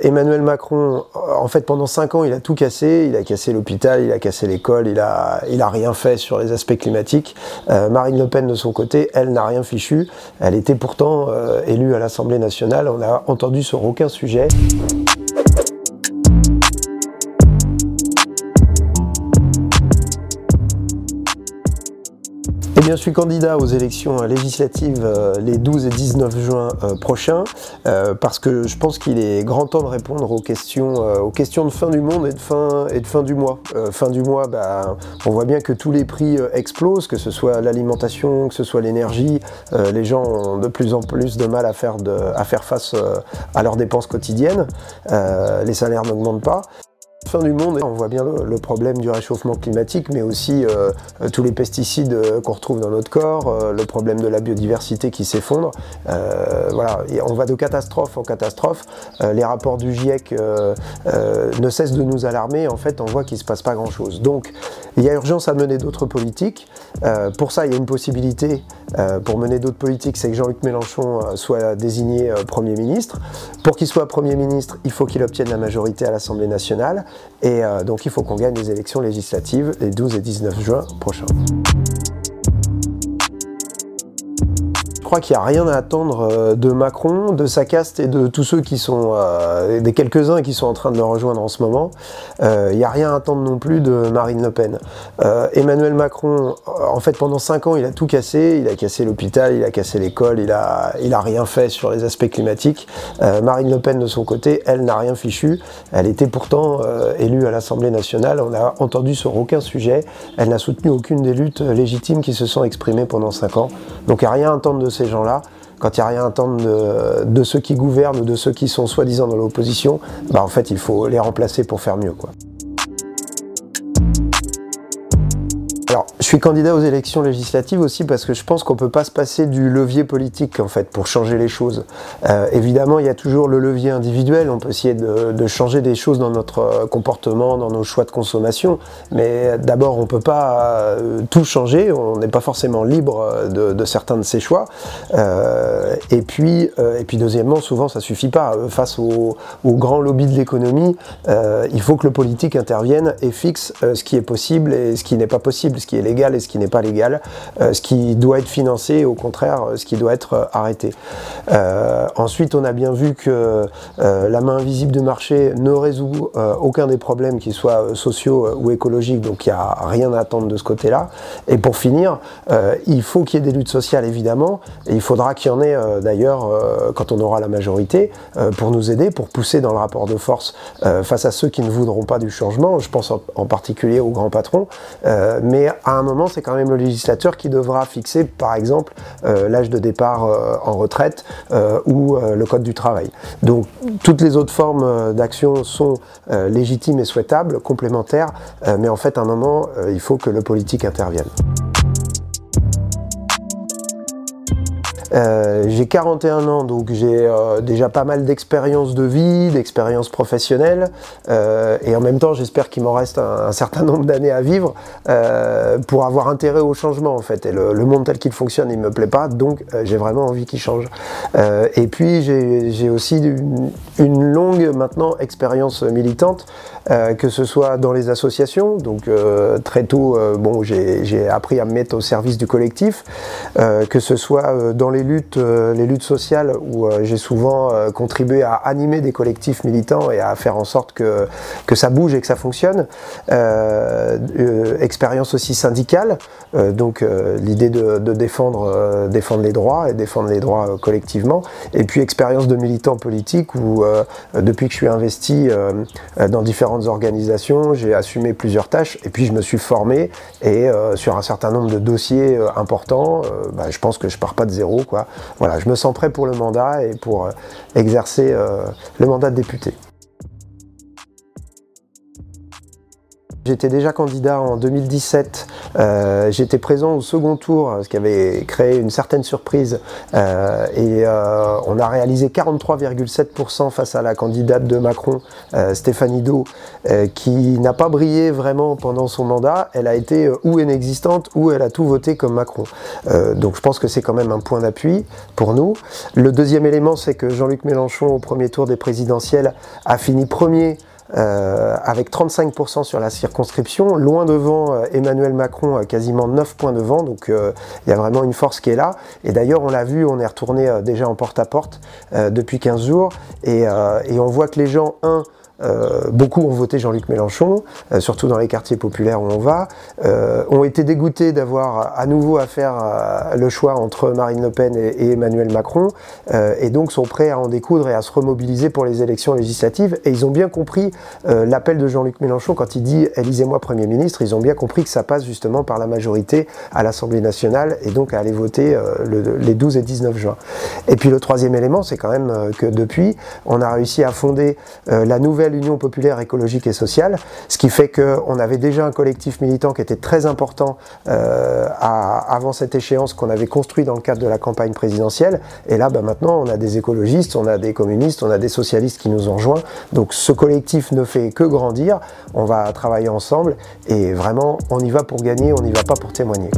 Emmanuel Macron, en fait, pendant 5 ans, il a tout cassé. Il a cassé l'hôpital, il a cassé l'école, il a rien fait sur les aspects climatiques. Marine Le Pen, de son côté, elle n'a rien fichu. Elle était pourtant élue à l'Assemblée nationale. On n'a entendu sur aucun sujet. Eh bien, je suis candidat aux élections législatives les 12 et 19 juin prochains parce que je pense qu'il est grand temps de répondre aux questions de fin du monde et de fin du mois. Fin du mois, on voit bien que tous les prix explosent, que ce soit l'alimentation, que ce soit l'énergie. Les gens ont de plus en plus de mal à faire face à leurs dépenses quotidiennes. Les salaires n'augmentent pas. Fin du monde, on voit bien le problème du réchauffement climatique, mais aussi tous les pesticides qu'on retrouve dans notre corps, le problème de la biodiversité qui s'effondre. Voilà, et on va de catastrophe en catastrophe. Les rapports du GIEC ne cessent de nous alarmer. En fait, on voit qu'il ne se passe pas grand-chose. Donc, il y a urgence à mener d'autres politiques. Pour ça, il y a une possibilité pour mener d'autres politiques, c'est que Jean-Luc Mélenchon soit désigné Premier ministre. Pour qu'il soit Premier ministre, il faut qu'il obtienne la majorité à l'Assemblée nationale. Et donc il faut qu'on gagne les élections législatives les 12 et 19 juin prochains. Je crois qu'il n'y a rien à attendre de Macron, de sa caste et de tous ceux qui sont, des quelques-uns qui sont en train de le rejoindre en ce moment. Il n'y a rien à attendre non plus de Marine Le Pen. Emmanuel Macron, en fait, pendant 5 ans, il a tout cassé. Il a cassé l'hôpital, il a cassé l'école, il a rien fait sur les aspects climatiques. Marine Le Pen, de son côté, elle n'a rien fichu. Elle était pourtant élue à l'Assemblée nationale. On n'a entendu sur aucun sujet. Elle n'a soutenu aucune des luttes légitimes qui se sont exprimées pendant 5 ans. Donc il n'y a rien à attendre de ces gens-là. Quand il n'y a rien à attendre de ceux qui gouvernent ou de ceux qui sont soi-disant dans l'opposition, en fait, il faut les remplacer pour faire mieux, quoi. Alors, je suis candidat aux élections législatives aussi parce que je pense qu'on ne peut pas se passer du levier politique, en fait, pour changer les choses. Évidemment, il y a toujours le levier individuel. On peut essayer de changer des choses dans notre comportement, dans nos choix de consommation. Mais d'abord, on ne peut pas tout changer. On n'est pas forcément libre de certains de ces choix. Et puis, deuxièmement, souvent, ça ne suffit pas. Face au grand lobby de l'économie, il faut que le politique intervienne et fixe ce qui est possible et ce qui n'est pas possible, ce qui est légal et ce qui n'est pas légal, ce qui doit être financé et au contraire ce qui doit être arrêté. Ensuite, on a bien vu que la main invisible du marché ne résout aucun des problèmes, qu'ils soient sociaux ou écologiques, donc il n'y a rien à attendre de ce côté-là. Et pour finir, il faut qu'il y ait des luttes sociales évidemment, et il faudra qu'il y en ait d'ailleurs quand on aura la majorité, pour nous aider, pour pousser dans le rapport de force face à ceux qui ne voudront pas du changement. Je pense en particulier aux grands patrons, mais à un moment, c'est quand même le législateur qui devra fixer, par exemple, l'âge de départ en retraite ou le code du travail. Donc, toutes les autres formes d'action sont légitimes et souhaitables, complémentaires, mais en fait, à un moment, il faut que le politique intervienne. J'ai 41 ans, donc j'ai déjà pas mal d'expérience de vie, d'expérience professionnelle, et en même temps j'espère qu'il m'en reste un certain nombre d'années à vivre pour avoir intérêt au changement en fait. Et le monde tel qu'il fonctionne, il me plaît pas, donc j'ai vraiment envie qu'il change. Et puis j'ai aussi une longue maintenant expérience militante, que ce soit dans les associations, donc très tôt j'ai appris à me mettre au service du collectif, que ce soit dans les luttes sociales où j'ai souvent contribué à animer des collectifs militants et à faire en sorte que ça bouge et que ça fonctionne. Expérience aussi syndicale, donc l'idée de défendre les droits et défendre les droits collectivement. Et puis expérience de militant politique où depuis que je suis investi dans différentes organisations, j'ai assumé plusieurs tâches et puis je me suis formé et sur un certain nombre de dossiers importants, je pense que je pars pas de zéro, quoi. Voilà, je me sens prêt pour le mandat et pour exercer le mandat de député. J'étais déjà candidat en 2017 J'étais présent au second tour, ce qui avait créé une certaine surprise, et on a réalisé 43,7% face à la candidate de Macron, Stéphanie Do, qui n'a pas brillé vraiment pendant son mandat. Elle a été ou inexistante ou elle a tout voté comme Macron. Donc je pense que c'est quand même un point d'appui pour nous. Le deuxième élément, c'est que Jean-Luc Mélenchon, au premier tour des présidentielles, a fini premier avec 35% sur la circonscription, loin devant Emmanuel Macron, quasiment 9 points devant, donc il y a vraiment une force qui est là. Et d'ailleurs, on l'a vu, on est retourné déjà en porte-à-porte depuis 15 jours, et on voit que les gens, beaucoup ont voté Jean-Luc Mélenchon, surtout dans les quartiers populaires où on va, ont été dégoûtés d'avoir à nouveau à faire le choix entre Marine Le Pen et Emmanuel Macron, et donc sont prêts à en découdre et à se remobiliser pour les élections législatives. Et ils ont bien compris l'appel de Jean-Luc Mélenchon quand il dit « élisez-moi Premier ministre », ils ont bien compris que ça passe justement par la majorité à l'Assemblée nationale, et donc à aller voter les 12 et 19 juin. Et puis le troisième élément, c'est quand même que depuis, on a réussi à fonder la nouvelle Union populaire écologique et sociale, ce qui fait qu'on avait déjà un collectif militant qui était très important avant cette échéance qu'on avait construit dans le cadre de la campagne présidentielle, et là maintenant on a des écologistes, on a des communistes, on a des socialistes qui nous ont rejoints, donc ce collectif ne fait que grandir, on va travailler ensemble et vraiment on y va pour gagner, on n'y va pas pour témoigner.